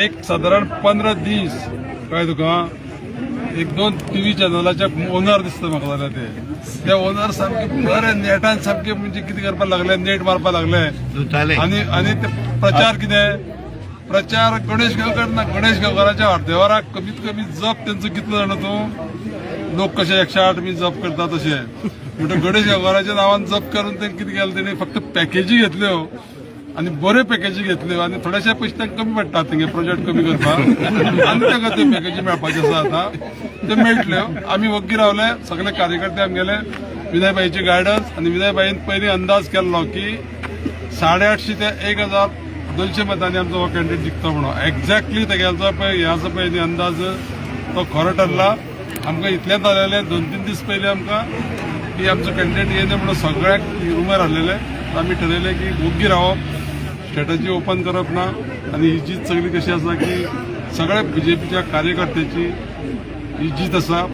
एक साधारण 15 दीस कळ्ळें तुका एक दोन टीव्ही चॅनलाचे ओनर दिसता म्हाका जाल्यार ते ओनर सामके बरे नेटान सामके म्हणजे कितें करपाक लागले नेट मारपाक लागले आणि ते प्रचार कितें प्रचार गणेश गांवकर ना गणेश गांवकराच्या अर्देवराक कमीत कमी जप त्यांचं कितलो जाणा तूं लोक कशे 108 बी जप करता तशे म्हणजे गणेश गांवकराच्या नांवान जप करून ते कितें केलें तेणी फक्त पॅकेजी घेतल्यो आणि बऱ्यो पॅकेजी घेतल्यो आणि थोडेशे पयशे तांकां कमी पडटा तेंगे प्रोजेक्ट कमी करपाक आनी ताका ते पॅकेजी मेळपाचे आसा आतां ते मेळटल्यो आमी वग्गी रावले सगळे कार्यकर्ते आमगेले विनयबाईची गायडन्स आणि विनयबाईन पयलीं अंदाज केल्लो की 850 ते 1200 मतांनी आमचो हो कॅन्डिडेट जिखता म्हणून एक्झॅक्टली तेगेलो पळय हे आसा पळय अंदाज तो खरो ठरला आमकां इतलेंच जालेलें 2-3 दीस पयलीं आमकां की आमचो कॅन्डिडेट येयना म्हणून सगळ्याक रुमर आसलेले आमी ठरयलें की वग्गी रावप स्ट्रॅटजी ओपन करप ना आणि ही जीत सगळी कशी आसा की सगळ्या बीजेपीच्या कार्यकर्त्याची ही जीत आसा.